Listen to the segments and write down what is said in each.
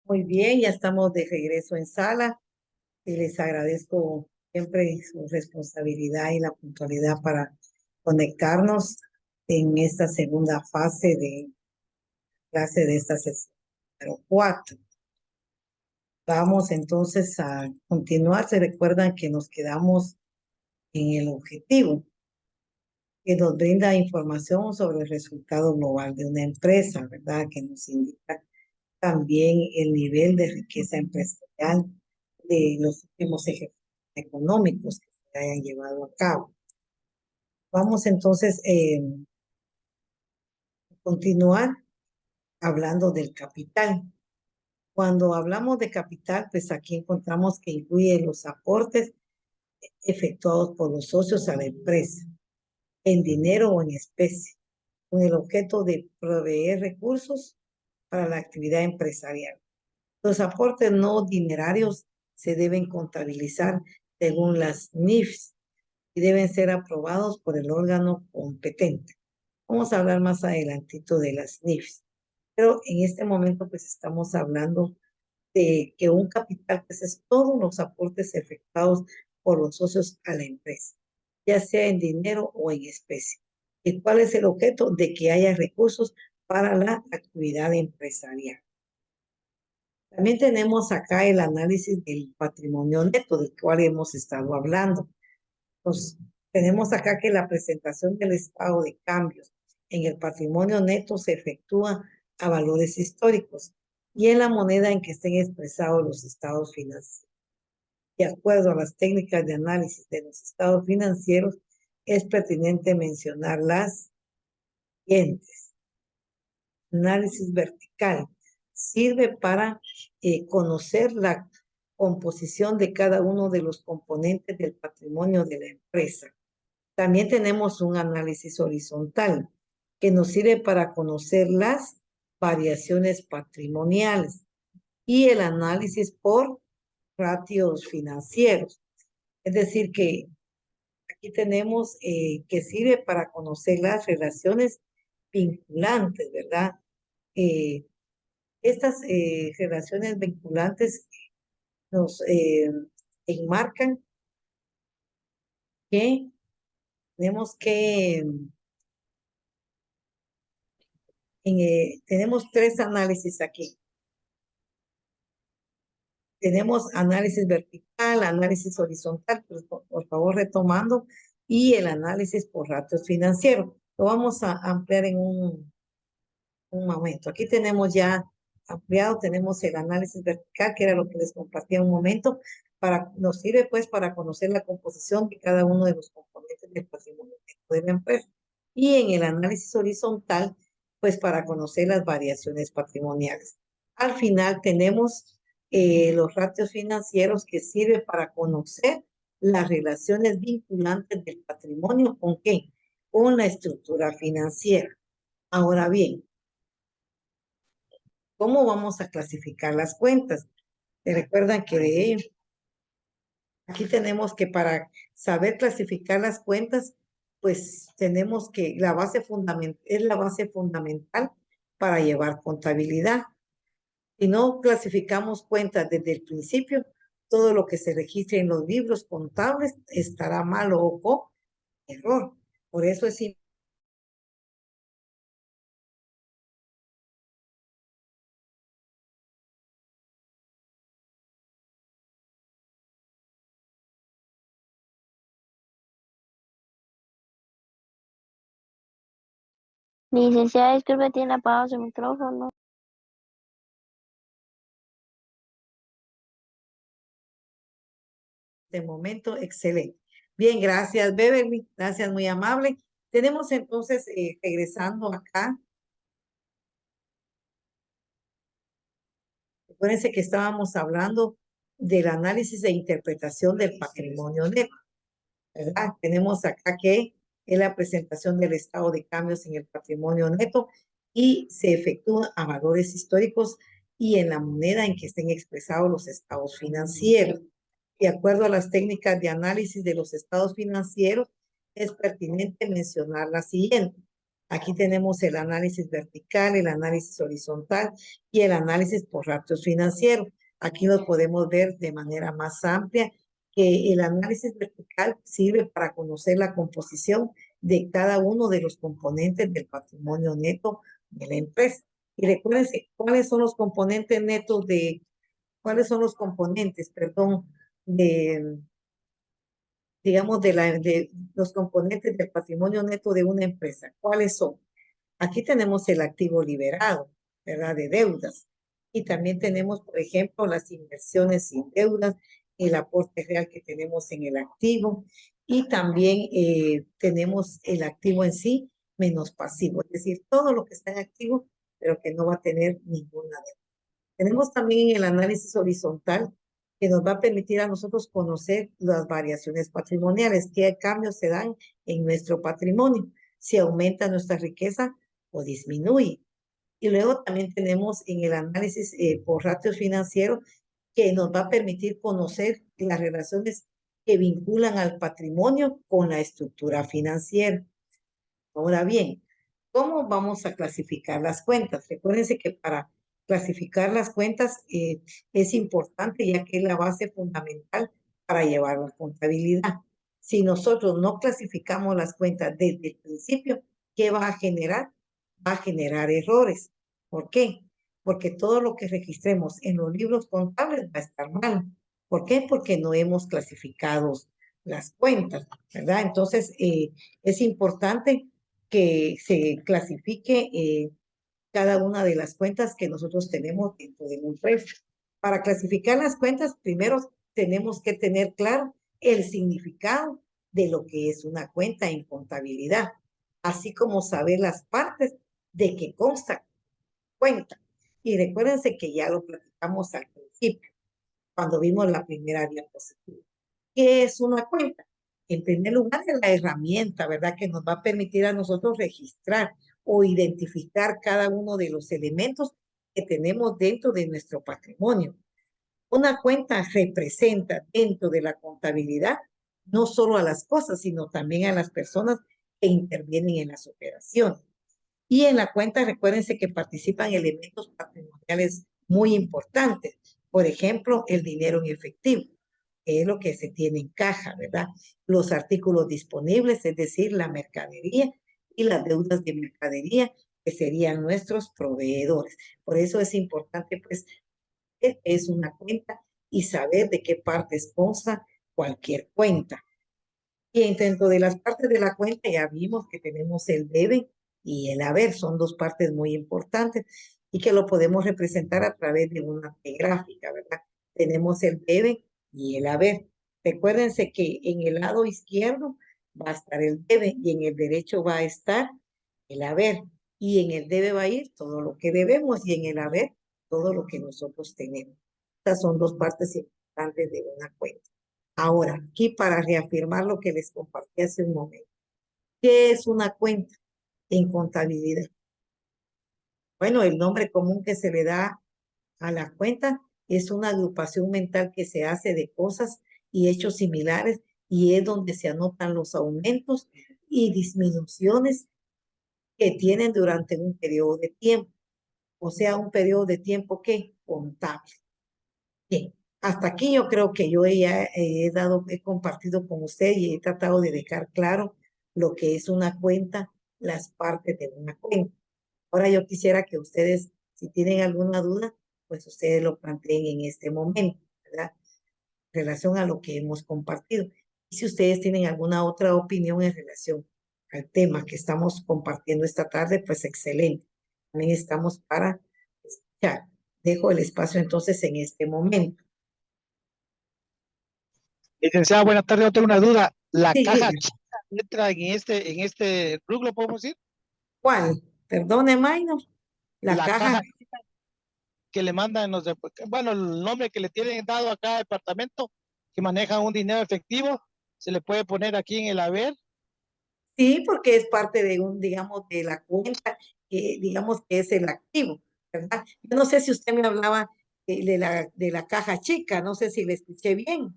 Muy bien, ya estamos de regreso en sala y les agradezco siempre su responsabilidad y la puntualidad para conectarnos en esta segunda fase de clase de esta sesión número 4. Vamos entonces a continuar. Se recuerdan que nos quedamos en el objetivo que nos brinda información sobre el resultado global de una empresa, ¿verdad? Que nos indica también el nivel de riqueza empresarial de los últimos ejercicios económicos que se hayan llevado a cabo. Vamos entonces a continuar hablando del capital. Cuando hablamos de capital, pues aquí encontramos que incluye los aportes efectuados por los socios a la empresa, en dinero o en especie, con el objeto de proveer recursos para la actividad empresarial. Los aportes no dinerarios se deben contabilizar según las NIFs y deben ser aprobados por el órgano competente. Vamos a hablar más adelantito de las NIFs, pero en este momento pues estamos hablando de que un capital pues es todos los aportes efectuados por los socios a la empresa, ya sea en dinero o en especie. ¿Y cuál es el objeto? De que haya recursos para la actividad empresarial. También tenemos acá el análisis del patrimonio neto, del cual hemos estado hablando. Pues, tenemos acá que la presentación del estado de cambios en el patrimonio neto se efectúa a valores históricos y en la moneda en que estén expresados los estados financieros. De acuerdo a las técnicas de análisis de los estados financieros, es pertinente mencionar las siguientes. Análisis vertical. Sirve para conocer la composición de cada uno de los componentes del patrimonio de la empresa. También tenemos un análisis horizontal que nos sirve para conocer las variaciones patrimoniales y el análisis por ratios financieros. Es decir, que aquí tenemos que sirve para conocer las relaciones vinculantes, ¿verdad? Eh, Estas relaciones vinculantes nos enmarcan que tenemos que, tenemos tres análisis aquí. Tenemos análisis vertical, análisis horizontal, por favor retomando, y el análisis por ratios financieros. Lo vamos a ampliar en un momento. Aquí tenemos ya ampliado, tenemos el análisis vertical, que era lo que les compartía un momento, nos sirve pues para conocer la composición de cada uno de los componentes del patrimonio de la empresa. Y en el análisis horizontal, pues para conocer las variaciones patrimoniales. Al final tenemos los ratios financieros que sirven para conocer las relaciones vinculantes del patrimonio con qué, con la estructura financiera. Ahora bien, ¿cómo vamos a clasificar las cuentas? ¿Se recuerdan que aquí tenemos que para saber clasificar las cuentas, pues tenemos que la base fundamental es la base fundamental para llevar contabilidad? Si no clasificamos cuentas desde el principio, todo lo que se registre en los libros contables estará mal o con error. Por eso es Licenciada, disculpe, tiene apagado su micrófono. de momento excelente. Bien, gracias, Beverly. Gracias, muy amable. Tenemos entonces, regresando acá, acuérdense que estábamos hablando del análisis e interpretación del patrimonio neto, ¿verdad? Tenemos acá que es la presentación del estado de cambios en el patrimonio neto y se efectúa a valores históricos y en la moneda en que estén expresados los estados financieros. De acuerdo a las técnicas de análisis de los estados financieros, es pertinente mencionar la siguiente. Aquí tenemos el análisis vertical, el análisis horizontal y el análisis por ratios financieros. Aquí nos podemos ver de manera más amplia que el análisis vertical sirve para conocer la composición de cada uno de los componentes del patrimonio neto de la empresa. Y recuérdense, cuáles son los componentes, perdón, de, digamos, de los componentes del patrimonio neto de una empresa? ¿Cuáles son? Aquí tenemos el activo liberado, ¿verdad? De deudas. Y también tenemos, por ejemplo, las inversiones sin deudas, el aporte real que tenemos en el activo y también tenemos el activo en sí menos pasivo, es decir, todo lo que está en activo, pero que no va a tener ninguna deuda. Tenemos también el análisis horizontal que nos va a permitir a nosotros conocer las variaciones patrimoniales, qué cambios se dan en nuestro patrimonio, si aumenta nuestra riqueza o disminuye. Y luego también tenemos en el análisis por ratios financieros que nos va a permitir conocer las relaciones que vinculan al patrimonio con la estructura financiera. Ahora bien, ¿cómo vamos a clasificar las cuentas? Recuérdense que para clasificar las cuentas es importante ya que es la base fundamental para llevar la contabilidad. Si nosotros no clasificamos las cuentas desde el principio, ¿qué va a generar? Va a generar errores. ¿Por qué? Porque todo lo que registremos en los libros contables va a estar mal. ¿Por qué? Porque no hemos clasificado las cuentas, ¿verdad? Entonces, es importante que se clasifique cada una de las cuentas que nosotros tenemos dentro de la empresa. Para clasificar las cuentas, primero tenemos que tener claro el significado de lo que es una cuenta en contabilidad, así como saber las partes de que consta cuenta. Y recuérdense que ya lo platicamos al principio, cuando vimos la primera diapositiva. ¿Qué es una cuenta? En primer lugar, es la herramienta, ¿verdad? Que nos va a permitir a nosotros registrar o identificar cada uno de los elementos que tenemos dentro de nuestro patrimonio. Una cuenta representa dentro de la contabilidad no solo a las cosas, sino también a las personas que intervienen en las operaciones. Y en la cuenta, recuérdense que participan elementos patrimoniales muy importantes. Por ejemplo, el dinero en efectivo, que es lo que se tiene en caja, ¿verdad? Los artículos disponibles, es decir, la mercadería y las deudas de mercadería, que serían nuestros proveedores. Por eso es importante, pues, qué es una cuenta y saber de qué partes consta cualquier cuenta. Y dentro de las partes de la cuenta ya vimos que tenemos el debe y el haber, son dos partes muy importantes y que lo podemos representar a través de una gráfica, ¿verdad? Tenemos el debe y el haber. Recuérdense que en el lado izquierdo va a estar el debe y en el derecho va a estar el haber. Y en el debe va a ir todo lo que debemos y en el haber todo lo que nosotros tenemos. Estas son dos partes importantes de una cuenta. Ahora, aquí para reafirmar lo que les compartí hace un momento. ¿Qué es una cuenta en contabilidad? Bueno, el nombre común que se le da a la cuenta es una agrupación mental que se hace de cosas y hechos similares y es donde se anotan los aumentos y disminuciones que tienen durante un periodo de tiempo, o sea, un periodo de tiempo que contable. Bien, hasta aquí yo creo que yo ya he compartido con usted y he tratado de dejar claro lo que es una cuenta, las partes de una cuenta. Ahora yo quisiera que ustedes, si tienen alguna duda, pues ustedes lo planteen en este momento, ¿verdad? En relación a lo que hemos compartido. Y si ustedes tienen alguna otra opinión en relación al tema que estamos compartiendo esta tarde, pues excelente. También estamos para escuchar. Dejo el espacio entonces en este momento. Licenciada, buenas tardes. Yo tengo una duda. ¿La Sí, caja diga. chica entra en este rubro, lo podemos decir? ¿Cuál? Perdone, Minor. La La caja. caja que le mandan bueno, el nombre que le tienen dado a cada departamento que maneja un dinero efectivo, se le puede poner aquí en el haber. Sí, porque es parte de digamos, de la cuenta, digamos que es el activo, ¿verdad? Yo no sé si usted me hablaba de la caja chica, no sé si le escuché bien.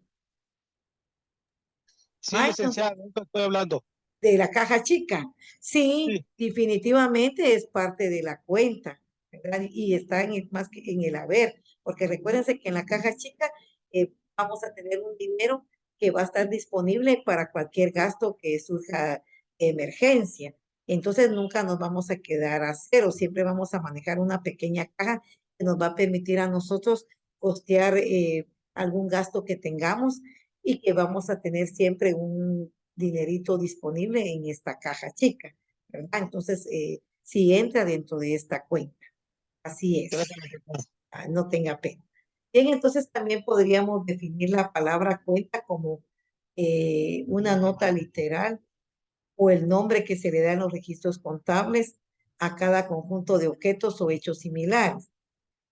Sí, Minor. licenciada, de eso estoy hablando. de la caja chica. Sí, Sí, definitivamente es parte de la cuenta, ¿verdad? Y está en más que en el haber, porque recuérdense que en la caja chica vamos a tener un dinero que va a estar disponible para cualquier gasto que surja de emergencia. Entonces nunca nos vamos a quedar a cero, siempre vamos a manejar una pequeña caja que nos va a permitir a nosotros costear algún gasto que tengamos y que vamos a tener siempre un dinerito disponible en esta caja chica, ¿verdad? Entonces, si entra dentro de esta cuenta, así es, gracias, licenciada. no tenga pena. Bien, entonces también podríamos definir la palabra cuenta como una nota literal o el nombre que se le da en los registros contables a cada conjunto de objetos o hechos similares,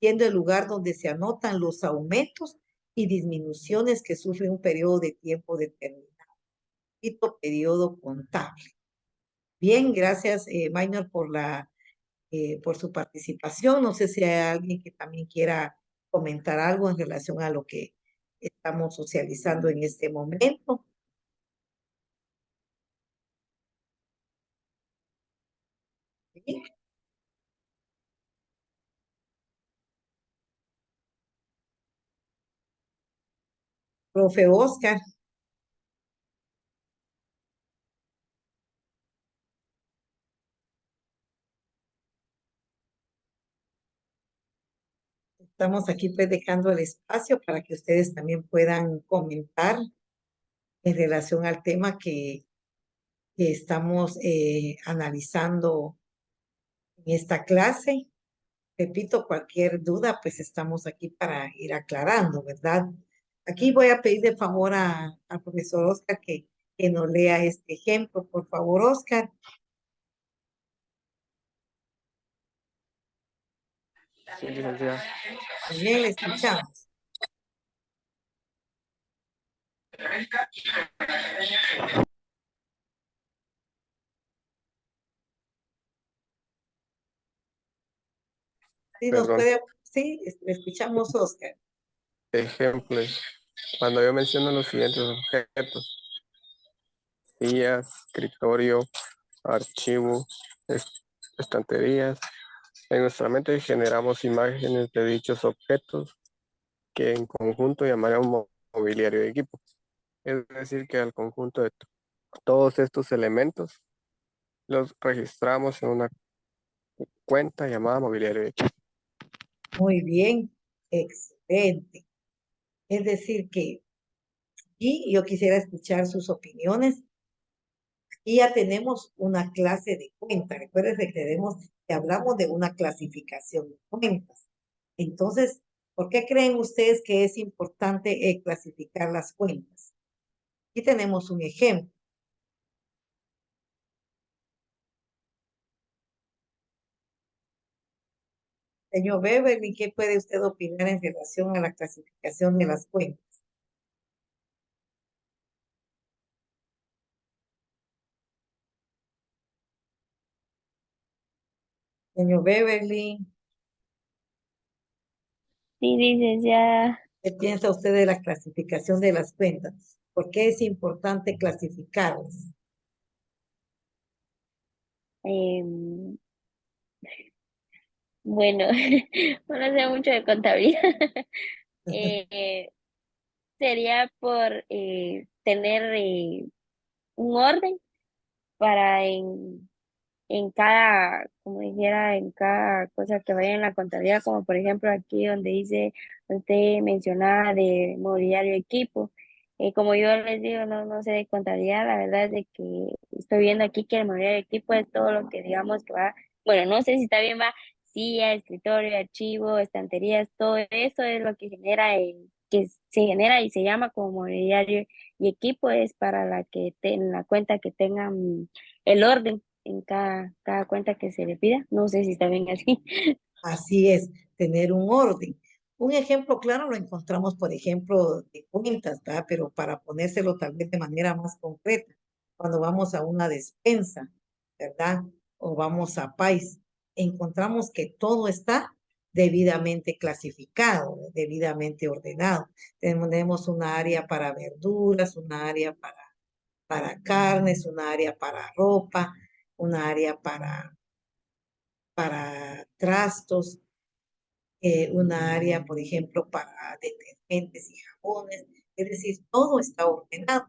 siendo el lugar donde se anotan los aumentos y disminuciones que sufre un periodo de tiempo determinado, periodo contable. Bien, gracias, Minor, por su participación. No sé si hay alguien que también quiera comentar algo en relación a lo que estamos socializando en este momento. ¿Sí? Profe Oscar, estamos aquí pues dejando el espacio para que ustedes también puedan comentar en relación al tema que estamos analizando en esta clase. Repito, cualquier duda, pues estamos aquí para ir aclarando, ¿verdad? Aquí voy a pedir de favor al profesor Oscar que nos lea este ejemplo. Por favor, Oscar. Sí, licenciada. Muy bien, le escuchamos. Sí, nos Perdón. puede, sí, le escuchamos, Oscar. Ejemplos. Cuando yo menciono los siguientes objetos: sillas, escritorio, archivo, estanterías, en nuestra mente generamos imágenes de dichos objetos que en conjunto llamaremos mobiliario de equipo. Es decir, que al conjunto de todos estos elementos los registramos en una cuenta llamada mobiliario de equipo. Muy bien, excelente. Es decir, que y yo quisiera escuchar sus opiniones. Y ya tenemos una clase de cuenta. Recuerden que que hablamos de una clasificación de cuentas. Entonces, ¿por qué creen ustedes que es importante clasificar las cuentas? Aquí tenemos un ejemplo. Señor Beverly, ¿qué puede usted opinar en relación a la clasificación de las cuentas? Señor Beverly, Sí, licenciada. ¿qué piensa usted de la clasificación de las cuentas? ¿Por qué es importante clasificarlas? em, bueno, no sé mucho de contabilidad. Eh, Sería por tener un orden para en cada, como dijera, en cada cosa que vaya en la contabilidad, como por ejemplo aquí donde dice, usted mencionaba de mobiliario de equipo. Como yo les digo, no sé de contabilidad, la verdad es de que estoy viendo aquí que el mobiliario de equipo es todo lo que digamos que va, bueno, no sé si está bien, va silla, escritorio, archivo, estanterías, todo eso es lo que genera que se genera y se llama como mobiliario y equipo es para la que en la cuenta que tengan el orden en cada cuenta que se le pida. No sé si está bien así. Así es, tener un orden. Un ejemplo claro lo encontramos, por ejemplo, de cuentas, ¿verdad? Pero para ponérselo tal vez de manera más concreta, cuando vamos a una despensa, ¿verdad? O vamos a Pais, encontramos que todo está debidamente clasificado, debidamente ordenado. Tenemos una área para verduras, una área para carnes, una área para ropa, una área para trastos, una área, por ejemplo, para detergentes y jabones. Es decir, todo está ordenado.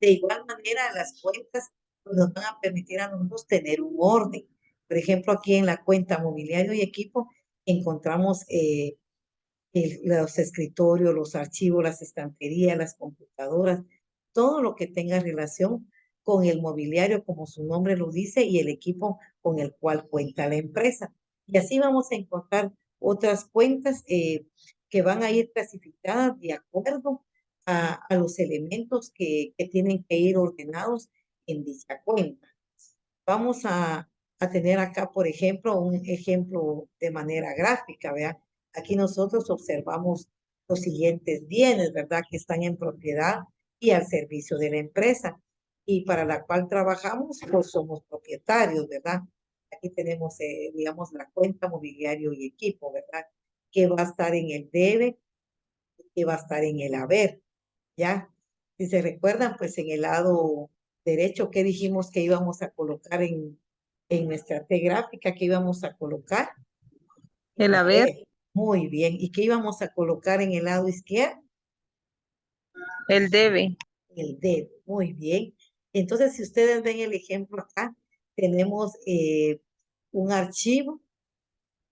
De igual manera, las cuentas pues, nos van a permitir a nosotros tener un orden. Por ejemplo, aquí en la cuenta mobiliario y equipo encontramos los escritorios, los archivos, las estanterías, las computadoras, todo lo que tenga relación con el mobiliario, como su nombre lo dice, y el equipo con el cual cuenta la empresa. Y así vamos a encontrar otras cuentas que van a ir clasificadas de acuerdo a los elementos que tienen que ir ordenados en dicha cuenta. Vamos a tener acá, por ejemplo, un ejemplo de manera gráfica, ¿verdad? Aquí nosotros observamos los siguientes bienes, ¿verdad? Que están en propiedad y al servicio de la empresa y para la cual trabajamos, pues somos propietarios, ¿verdad? Aquí tenemos, digamos, la cuenta mobiliario y equipo, ¿verdad? Que va a estar en el debe, que va a estar en el haber, ¿ya? Si se recuerdan, pues en el lado derecho, ¿qué dijimos que íbamos a colocar en nuestra T gráfica? ¿Qué íbamos a colocar? El haber, Muy bien. ¿Y qué íbamos a colocar en el lado izquierdo? el debe. El debe. Muy bien. Entonces, si ustedes ven el ejemplo acá, tenemos un archivo,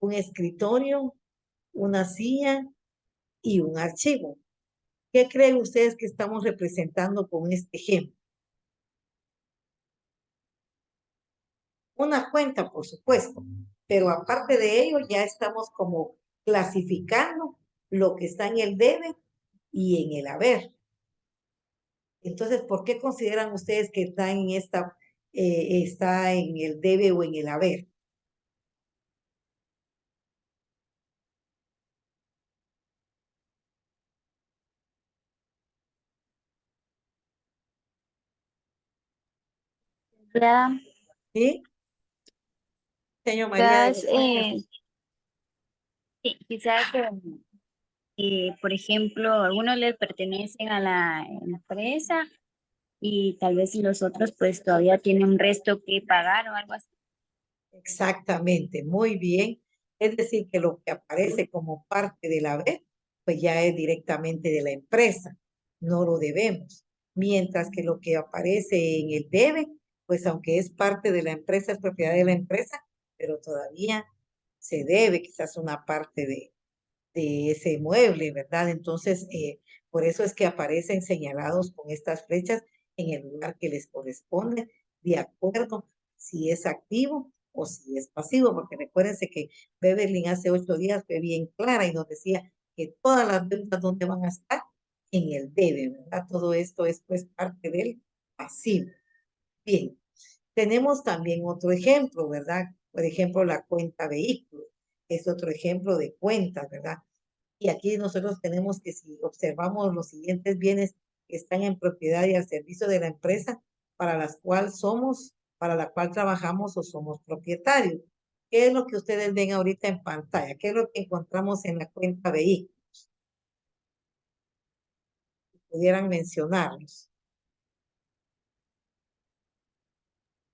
un escritorio, una silla y un archivo. ¿Qué creen ustedes que estamos representando con este ejemplo? Una cuenta, por supuesto, pero aparte de ello ya estamos como clasificando lo que está en el debe y en el haber. Entonces, ¿por qué consideran ustedes que está en está en el debe o en el haber? Ya, ¿Sí? Señor María de quizás, los Ángeles. sí, quizás, por ejemplo, algunos le pertenecen a la empresa y tal vez los otros pues todavía tienen un resto que pagar o algo así. Exactamente, muy bien. Es decir, que lo que aparece como parte del haber, pues ya es directamente de la empresa, no lo debemos. Mientras que lo que aparece en el debe, pues aunque es parte de la empresa, es propiedad de la empresa, pero todavía se debe quizás una parte de ese mueble, ¿verdad? Entonces, por eso es que aparecen señalados con estas flechas en el lugar que les corresponde, de acuerdo si es activo o si es pasivo, porque recuérdense que Beverly hace 8 días fue bien clara y nos decía que todas las deudas donde van a estar en el debe, ¿verdad? Todo esto es pues parte del pasivo. Bien, tenemos también otro ejemplo, ¿verdad? Por ejemplo, la cuenta vehículo es otro ejemplo de cuentas, ¿verdad? Y aquí nosotros tenemos que si observamos los siguientes bienes que están en propiedad y al servicio de la empresa para las cuales para la cual trabajamos o somos propietarios. ¿Qué es lo que ustedes ven ahorita en pantalla? ¿Qué es lo que encontramos en la cuenta vehículos? Pudieran mencionarlos.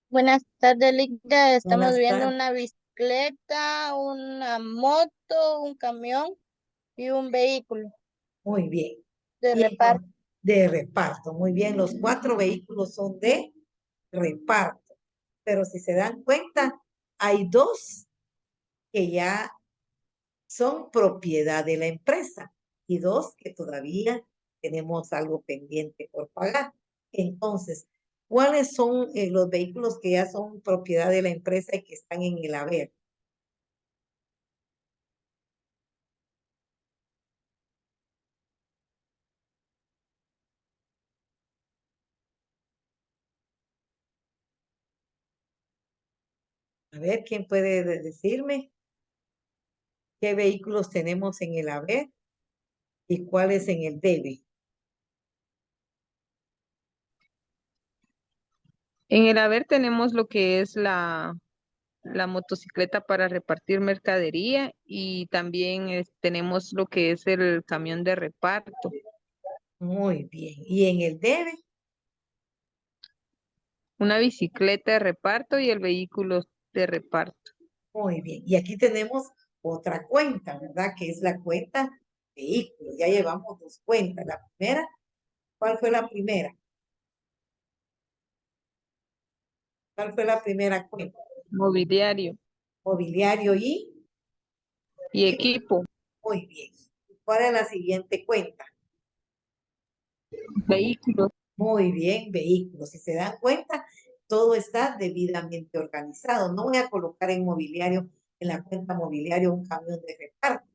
Buenas tardes, Lidia. Estamos Buenas viendo tardes. una bicicleta, una moto, un camión y un vehículo Muy bien. de Y reparto. de reparto. Muy bien. Los 4 vehículos son de reparto. Pero si se dan cuenta, hay 2 que ya son propiedad de la empresa y 2 que todavía tenemos algo pendiente por pagar. Entonces, ¿cuáles son los vehículos que ya son propiedad de la empresa y que están en el haber? A ver, ¿quién puede decirme qué vehículos tenemos en el haber y cuáles en el debe? En el haber tenemos lo que es la motocicleta para repartir mercadería y también tenemos lo que es el camión de reparto. Muy bien. ¿Y en el debe? una bicicleta de reparto y el vehículo de reparto. Muy bien. Y aquí tenemos otra cuenta, ¿verdad? Que es la cuenta vehículos. Ya llevamos dos cuentas. La primera, ¿cuál fue la primera? ¿Cuál fue la primera cuenta? Mobiliario Mobiliario y equipo, muy bien. ¿Cuál es la siguiente cuenta? vehículos. Muy bien, vehículos. Si se dan cuenta, todo está debidamente organizado. No voy a colocar en mobiliario, en la cuenta mobiliario, un camión de reparto.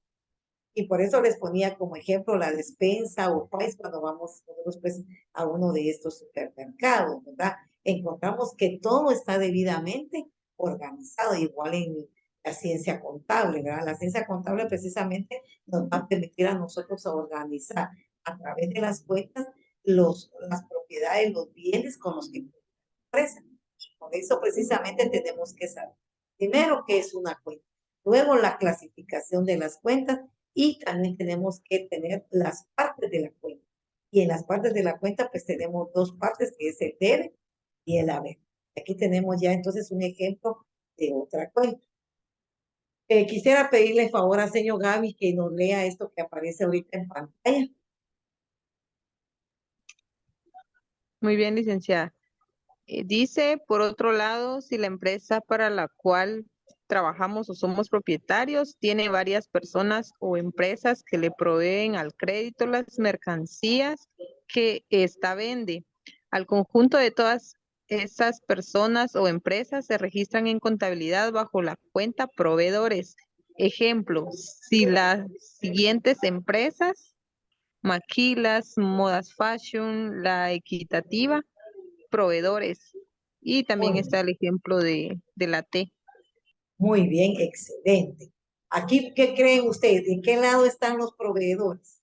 Y por eso les ponía como ejemplo la despensa o país cuando vamos nosotros pues a uno de estos supermercados, ¿verdad? Encontramos que todo está debidamente organizado, igual en la ciencia contable, ¿verdad? La ciencia contable precisamente nos va a permitir a nosotros organizar a través de las cuentas las propiedades, los bienes con los que empresa. Por eso precisamente tenemos que saber primero qué es una cuenta, luego la clasificación de las cuentas y también tenemos que tener las partes de la cuenta. Y en las partes de la cuenta pues tenemos dos partes que es el debe y el haber. Aquí tenemos ya entonces un ejemplo de otra cuenta. Quisiera pedirle favor a señor Gaby que nos lea esto que aparece ahorita en pantalla. Muy bien, licenciada. Dice, por otro lado, si la empresa para la cual trabajamos o somos propietarios tiene varias personas o empresas que le proveen al crédito las mercancías que ésta vende. Al conjunto de todas esas personas o empresas se registran en contabilidad bajo la cuenta proveedores. Ejemplo, si las siguientes empresas, Maquilas, Modas Fashion, La Equitativa, proveedores. Y también Muy, está el ejemplo de la T. muy bien, excelente. Aquí, ¿qué creen ustedes? ¿De qué lado están los proveedores?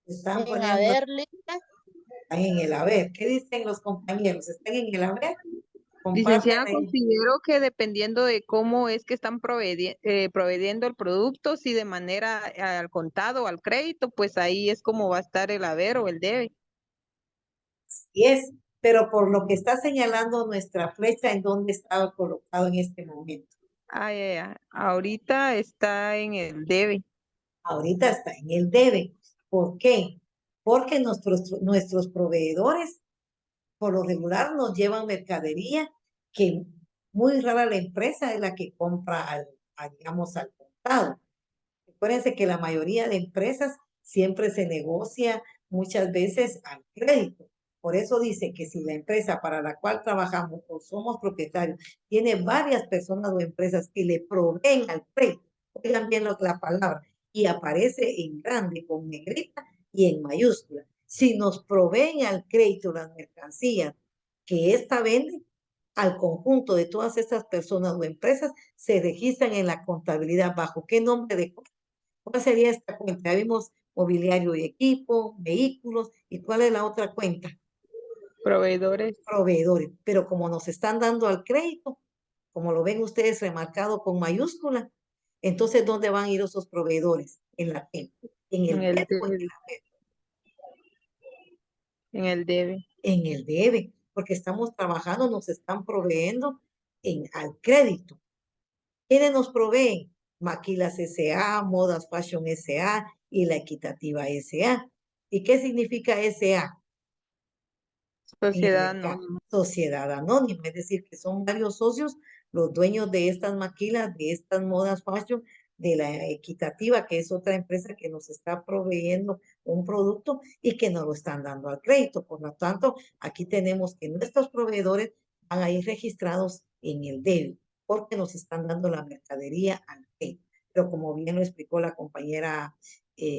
Están A poniendo ver, Lisa. en el haber. ¿Qué dicen los compañeros? ¿Están en el haber? Comparten Licenciada, ahí. considero que dependiendo de cómo es que están proveyendo el producto, si de manera al contado o al crédito, pues ahí es como va a estar el haber o el debe. Y es, pero por lo que está señalando nuestra flecha, ¿en dónde estaba colocado en este momento? Ahorita está en el debe. Ahorita está en el debe. ¿Por qué? Porque nuestros proveedores, por lo regular, nos llevan mercadería que muy rara la empresa es la que compra digamos, al contado. Acuérdense que la mayoría de empresas siempre se negocia muchas veces al crédito. Por eso dice que si la empresa para la cual trabajamos o somos propietarios tiene varias personas o empresas que le proveen al crédito, oigan bien la palabra, y aparece en grande con negrita y en mayúscula. Si nos proveen al crédito las mercancías que ésta vende, al conjunto de todas estas personas o empresas se registran en la contabilidad bajo qué nombre de ¿cuál sería esta cuenta? Ya vimos mobiliario y equipo, vehículos, ¿y cuál es la otra cuenta? Proveedores. Proveedores. Pero como nos están dando al crédito, como lo ven ustedes remarcado con mayúscula, entonces ¿dónde van a ir esos proveedores? En la en En el el debe, debe. En el debe. en el debe, porque estamos trabajando, nos están proveyendo al crédito. ¿Quiénes nos proveen? Maquilas S.A., Modas Fashion S.A. y La Equitativa S.A. ¿Y qué significa S.A.? En el Sociedad mercado? anónima. Sociedad anónima, es decir, que son varios socios los dueños de estas maquilas, de estas modas fashion, de la Equitativa, que es otra empresa que nos está proveyendo un producto y que nos lo están dando al crédito. Por lo tanto, aquí tenemos que nuestros proveedores van a ir registrados en el DEBI, porque nos están dando la mercadería al crédito. Pero como bien lo explicó la compañera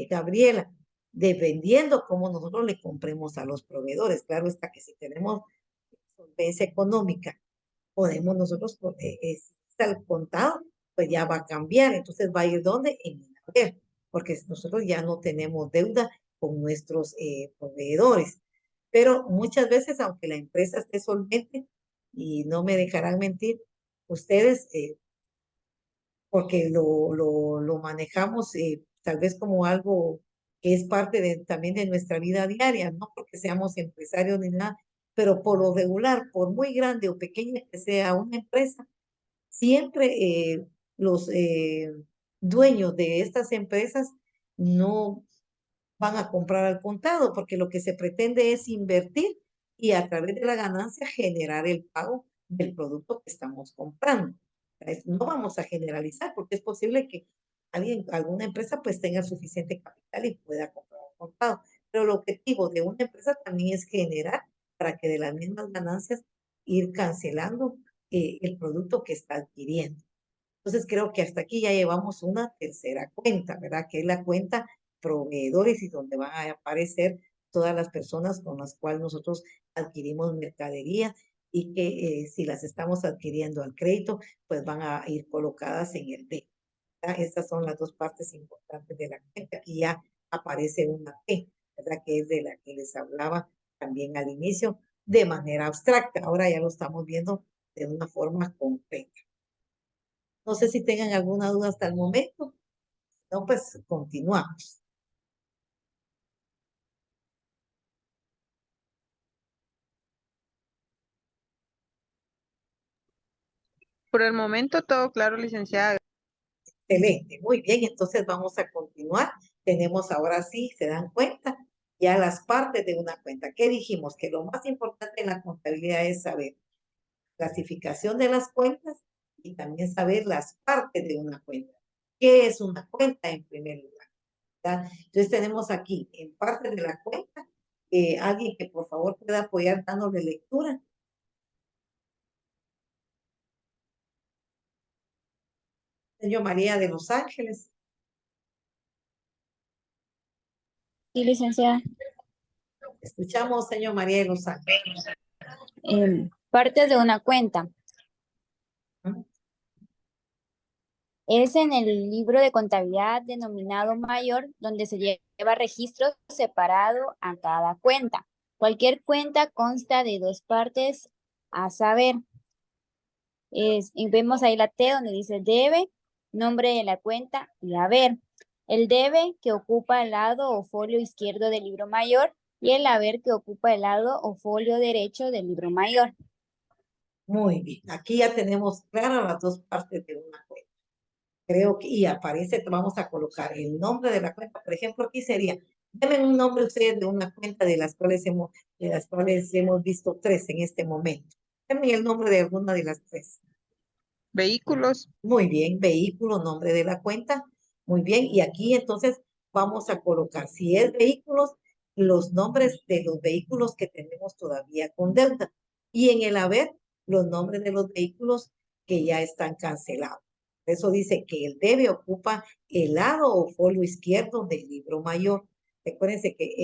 Gabriela, dependiendo cómo nosotros le compremos a los proveedores. Claro está que si tenemos solvencia económica, podemos nosotros, al contado, pues ya va a cambiar. Entonces va a ir ¿dónde? En el haber, porque nosotros ya no tenemos deuda con nuestros proveedores. Pero muchas veces, aunque la empresa esté solvente, y no me dejarán mentir, ustedes porque lo manejamos tal vez como algo que es parte también de nuestra vida diaria, no porque seamos empresarios ni nada, pero por lo regular, por muy grande o pequeña que sea una empresa, siempre los dueños de estas empresas no van a comprar al contado, porque lo que se pretende es invertir y a través de la ganancia generar el pago del producto que estamos comprando. No vamos a generalizar, porque es posible que alguna empresa pues tenga suficiente capital y pueda comprar al contado, pero el objetivo de una empresa también es generar para que de las mismas ganancias ir cancelando el producto que está adquiriendo. Entonces creo que hasta aquí ya llevamos una tercera cuenta, ¿verdad? Que es la cuenta proveedores y donde van a aparecer todas las personas con las cuales nosotros adquirimos mercadería y que si las estamos adquiriendo al crédito, pues van a ir colocadas en el D. ¿Verdad? Estas son las dos partes importantes de la cuenta. Y ya aparece una P, ¿verdad? Que es de la que les hablaba también al inicio, de manera abstracta. Ahora ya lo estamos viendo de una forma concreta. No sé si tengan alguna duda hasta el momento. No, pues continuamos. Por el momento todo claro, licenciada. Excelente, muy bien, entonces vamos a continuar. Tenemos ahora sí, se dan cuenta, ya las partes de una cuenta. ¿Qué dijimos? Que lo más importante en la contabilidad es saber clasificación de las cuentas y también saber las partes de una cuenta. ¿Qué es una cuenta en primer lugar? ¿Verdad? Entonces tenemos aquí en parte de la cuenta, alguien que por favor pueda apoyar dándole lectura. Señor María de Los Ángeles. Sí, licenciada. Escuchamos, señor María de Los Ángeles. Partes de una cuenta. Es en el libro de contabilidad denominado mayor, donde se lleva registro separado a cada cuenta. Cualquier cuenta consta de dos partes, a saber, y vemos ahí la T donde dice debe, nombre de la cuenta y haber. El debe que ocupa el lado o folio izquierdo del libro mayor y el haber que ocupa el lado o folio derecho del libro mayor. Muy bien, aquí ya tenemos claras las dos partes de una cuenta. Creo que, y aparece, vamos a colocar el nombre de la cuenta. Por ejemplo, aquí sería, denme un nombre ustedes de una cuenta de las cuales hemos visto tres en este momento. Denme el nombre de alguna de las tres. Vehículos. Muy bien, vehículo, nombre de la cuenta. Muy bien, y aquí entonces vamos a colocar, si es vehículos, los nombres de los vehículos que tenemos todavía con deuda. Y en el haber, los nombres de los vehículos que ya están cancelados. Eso dice que el debe ocupa el lado o folio izquierdo del libro mayor. Recuérdense que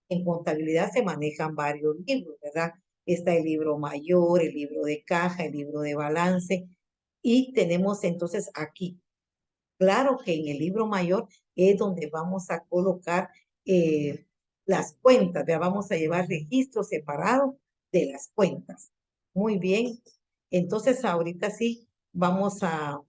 en contabilidad se manejan varios libros, ¿verdad? Está el libro mayor, el libro de caja, el libro de balance. Y tenemos entonces aquí, claro que en el libro mayor es donde vamos a colocar las cuentas, ya vamos a llevar registro separado de las cuentas. Muy bien, entonces ahorita sí vamos a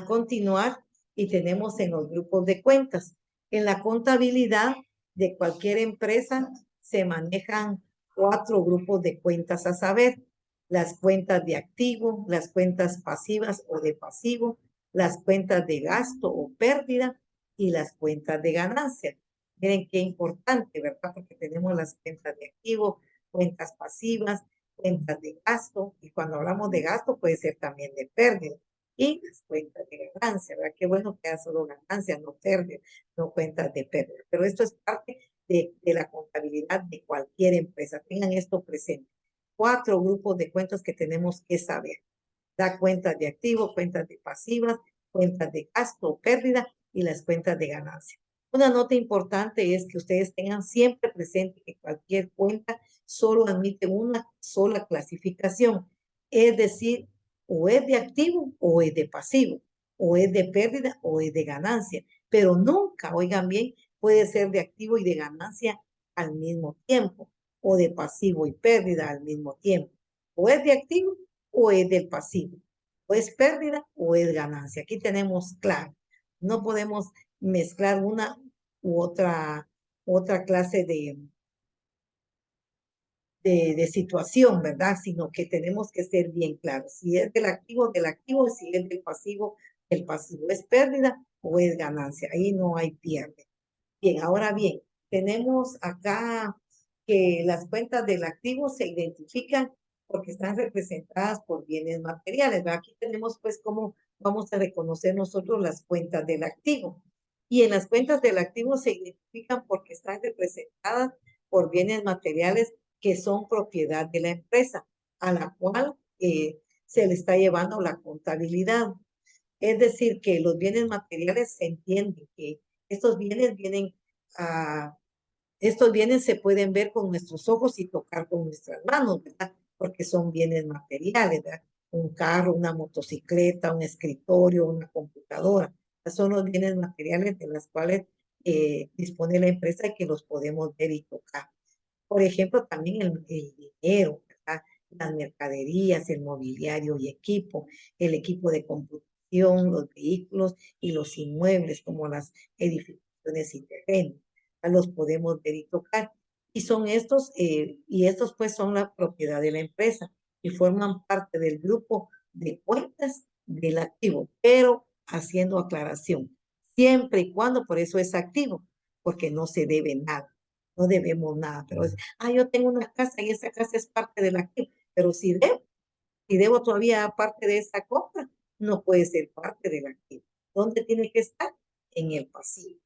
continuar y tenemos en los grupos de cuentas. En la contabilidad de cualquier empresa se manejan 4 grupos de cuentas a saber, las cuentas de activo, las cuentas pasivas o de pasivo, las cuentas de gasto o pérdida y las cuentas de ganancia. Miren qué importante, ¿verdad? Porque tenemos las cuentas de activo, cuentas pasivas, cuentas de gasto, y cuando hablamos de gasto puede ser también de pérdida y las cuentas de ganancia, ¿verdad? Qué bueno que haya solo ganancia, no pérdida, no cuentas de pérdida. Pero esto es parte de la contabilidad de cualquier empresa. Tengan esto presente. 4 grupos de cuentas que tenemos que saber. Da cuentas de activo, cuentas de pasivas, cuentas de gasto o pérdida y las cuentas de ganancia. Una nota importante es que ustedes tengan siempre presente que cualquier cuenta solo admite una sola clasificación, es decir, o es de activo o es de pasivo, o es de pérdida o es de ganancia, pero nunca, oigan bien, puede ser de activo y de ganancia al mismo tiempo, o de pasivo y pérdida al mismo tiempo, o es de activo o es del pasivo, o es pérdida o es ganancia. Aquí tenemos claro, no podemos mezclar una u otra clase de situación, ¿verdad? Sino que tenemos que ser bien claros. Si es del activo, si es del pasivo, el pasivo es pérdida o es ganancia. Ahí no hay pierde. Bien, ahora bien, tenemos acá que las cuentas del activo se identifican porque están representadas por bienes materiales, ¿verdad? Aquí tenemos pues cómo vamos a reconocer nosotros las cuentas del activo. Y en las cuentas del activo se identifican porque están representadas por bienes materiales que son propiedad de la empresa, a la cual se le está llevando la contabilidad. Es decir, que los bienes materiales se entiende que estos bienes vienen a, estos bienes se pueden ver con nuestros ojos y tocar con nuestras manos, ¿verdad? Porque son bienes materiales, ¿verdad? Un carro, una motocicleta, un escritorio, una computadora. Son los bienes materiales de los cuales dispone la empresa y que los podemos ver y tocar. Por ejemplo, también el dinero, ¿verdad? Las mercaderías, el mobiliario y equipo, el equipo de computación, los vehículos y los inmuebles como las edificaciones y terrenos. Los podemos ver y tocar. Y son estos, y estos pues son la propiedad de la empresa y forman parte del grupo de cuentas del activo, pero haciendo aclaración, siempre y cuando por eso es activo, porque no se debe nada, no debemos nada, pero es, yo tengo una casa y esa casa es parte del activo, pero si debo todavía parte de esa compra, no puede ser parte del activo. ¿Dónde tiene que estar? En el pasivo,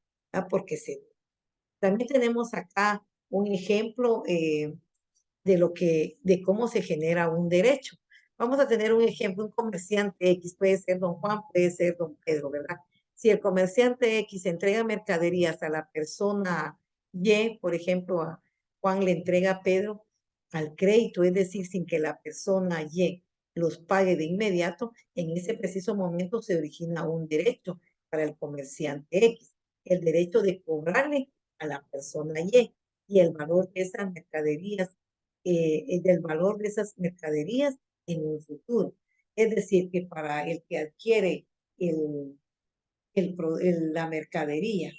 porque se también tenemos acá un ejemplo de cómo se genera un derecho. Vamos a tener un ejemplo, un comerciante X, puede ser don Juan, puede ser don Pedro, ¿verdad? Si el comerciante X entrega mercaderías a la persona Y, por ejemplo, a Juan le entrega a Pedro al crédito, es decir, sin que la persona Y los pague de inmediato, en ese preciso momento se origina un derecho para el comerciante X, el derecho de cobrarle a la persona y el valor de esas mercaderías, del valor de esas mercaderías en un futuro. Es decir, que para el que adquiere la mercadería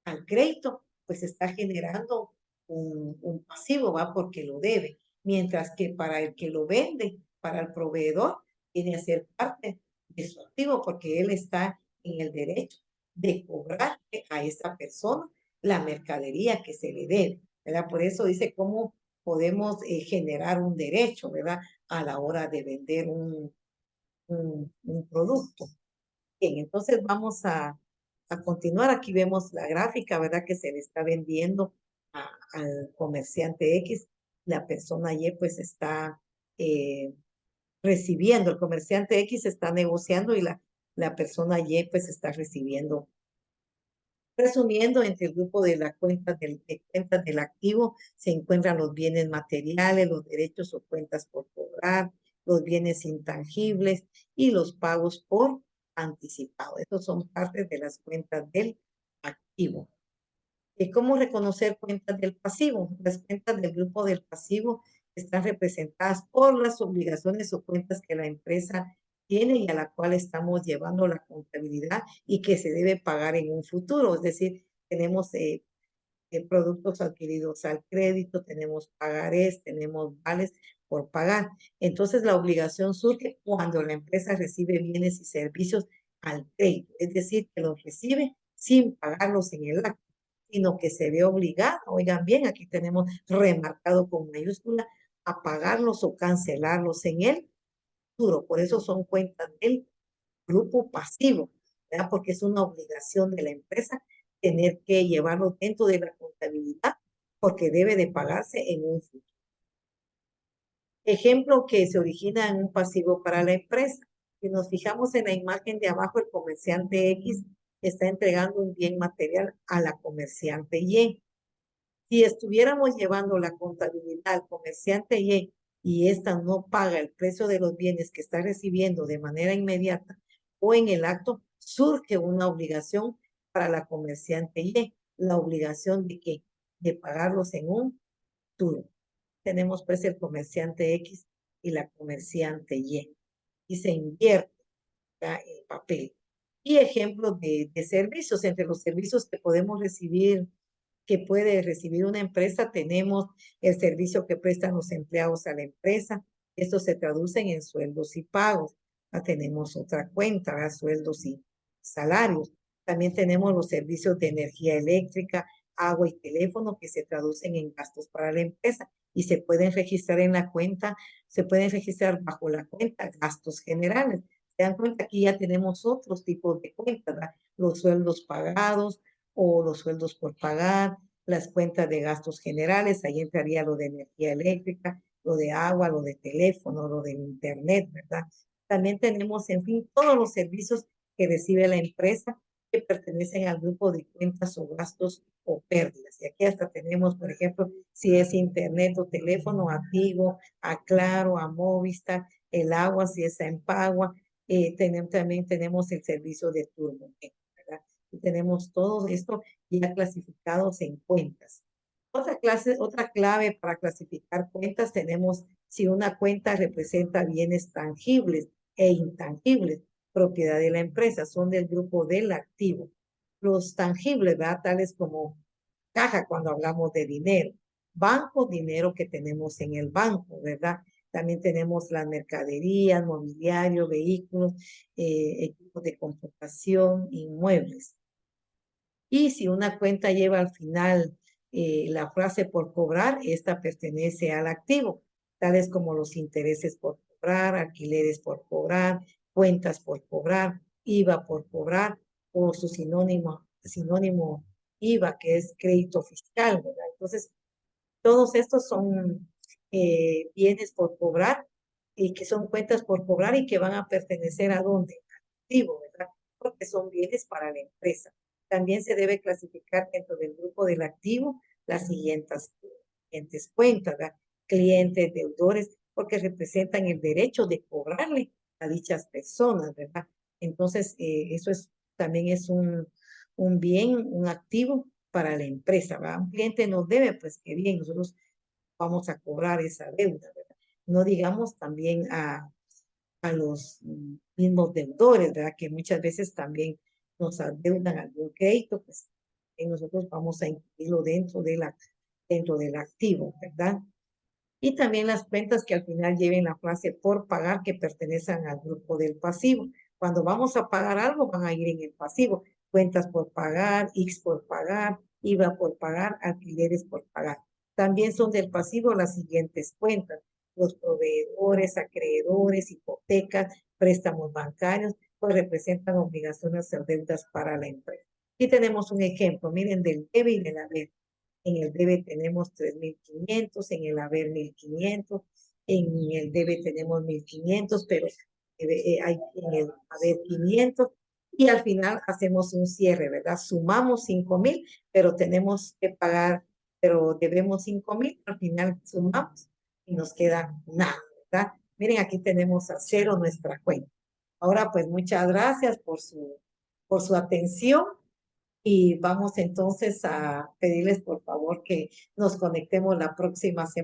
al crédito, pues está generando un pasivo, ¿va? Porque lo debe. Mientras que para el que lo vende, para el proveedor, viene a ser parte de su activo porque él está en el derecho de cobrar a esa persona la mercadería que se le debe, ¿verdad? Por eso dice cómo podemos generar un derecho, ¿verdad? A la hora de vender un producto. Bien, entonces vamos a continuar. Aquí vemos la gráfica, ¿verdad? Que se le está vendiendo al comerciante X. La persona Y pues está recibiendo, el comerciante X está negociando y la persona Y pues está recibiendo. Resumiendo, entre el grupo de las cuentas de cuentas del activo se encuentran los bienes materiales, los derechos o cuentas por cobrar, los bienes intangibles y los pagos por anticipado. Estos son partes de las cuentas del activo. ¿Cómo reconocer cuentas del pasivo? Las cuentas del grupo del pasivo están representadas por las obligaciones o cuentas que la empresa tiene y a la cual estamos llevando la contabilidad y que se debe pagar en un futuro. Es decir, tenemos productos adquiridos al crédito, tenemos pagarés, tenemos vales por pagar. Entonces, la obligación surge cuando la empresa recibe bienes y servicios al crédito, es decir, que los recibe sin pagarlos en el acto, sino que se ve obligada, oigan bien, aquí tenemos remarcado con mayúscula, a pagarlos o cancelarlos en el futuro. Por eso son cuentas del grupo pasivo, ¿verdad? Porque es una obligación de la empresa tener que llevarlo dentro de la contabilidad porque debe de pagarse en un futuro. Ejemplo que se origina en un pasivo para la empresa. Si nos fijamos en la imagen de abajo, el comerciante X está entregando un bien material a la comerciante Y. Si estuviéramos llevando la contabilidad al comerciante y ésta no paga el precio de los bienes que está recibiendo de manera inmediata o en el acto, surge una obligación para la comerciante Y, la obligación de que de pagarlos en un futuro. Tenemos pues el comerciante X y la comerciante Y se invierte el papel. Y ejemplos de servicios. Entre los servicios que podemos recibir, que puede recibir una empresa, tenemos el servicio que prestan los empleados a la empresa. Esto se traduce en sueldos y pagos. Tenemos otra cuenta, ¿verdad? Sueldos y salarios. También tenemos los servicios de energía eléctrica, agua y teléfono que se traducen en gastos para la empresa y se pueden registrar en la cuenta, se pueden registrar bajo la cuenta gastos generales. Se dan cuenta que ya tenemos otros tipos de cuentas, ¿verdad? Los sueldos pagados o los sueldos por pagar, las cuentas de gastos generales, ahí entraría lo de energía eléctrica, lo de agua, lo de teléfono, lo de internet, ¿verdad? También tenemos, en fin, todos los servicios que recibe la empresa que pertenecen al grupo de cuentas o gastos o pérdidas. Y aquí hasta tenemos, por ejemplo, si es internet o teléfono, a Tigo, a Claro, a Movistar, el agua, si es a Empagua, también tenemos el servicio de turno, ¿verdad? Y tenemos todo esto ya clasificados en cuentas. Otra clave para clasificar cuentas tenemos si una cuenta representa bienes tangibles e intangibles, propiedad de la empresa, son del grupo del activo. Los tangibles, ¿verdad? Tales como caja cuando hablamos de dinero, banco, dinero que tenemos en el banco, ¿verdad? También tenemos la mercadería, mobiliario, vehículos, equipos de computación, inmuebles. Y si una cuenta lleva al final la frase por cobrar, esta pertenece al activo, tales como los intereses por cobrar, alquileres por cobrar, cuentas por cobrar, IVA por cobrar, o su sinónimo IVA, que es crédito fiscal, ¿verdad? Entonces, todos estos son bienes por cobrar y que son cuentas por cobrar y que van a pertenecer a dónde? Al activo, ¿verdad? Porque son bienes para la empresa. También se debe clasificar dentro del grupo del activo las siguientes cuentas, ¿verdad? Clientes, deudores, porque representan el derecho de cobrarle a dichas personas, ¿verdad? Entonces, eso también es un bien, un activo para la empresa, ¿verdad? Un cliente nos debe, pues que bien, nosotros vamos a cobrar esa deuda, ¿verdad? No digamos también a los mismos deudores, ¿verdad? Que muchas veces también nos adeudan algún crédito, pues nosotros vamos a incluirlo dentro del activo, ¿verdad? Y también las cuentas que al final lleven la frase por pagar que pertenecen al grupo del pasivo. Cuando vamos a pagar algo, van a ir en el pasivo. Cuentas por pagar, X por pagar, IVA por pagar, alquileres por pagar. También son del pasivo las siguientes cuentas: los proveedores, acreedores, hipotecas, préstamos bancarios, pues representan obligaciones o deudas para la empresa. Aquí tenemos un ejemplo, miren, del debe y del haber. En el debe tenemos 3.500, en el haber 1.500, en el debe tenemos 1.500, pero hay en el haber 500, y al final hacemos un cierre, ¿verdad? Sumamos 5.000, pero tenemos que pagar, pero debemos 5.000, al final sumamos y nos queda nada, ¿verdad? Miren, aquí tenemos a cero nuestra cuenta. Ahora, pues muchas gracias por su atención. Y vamos entonces a pedirles por favor que nos conectemos la próxima semana.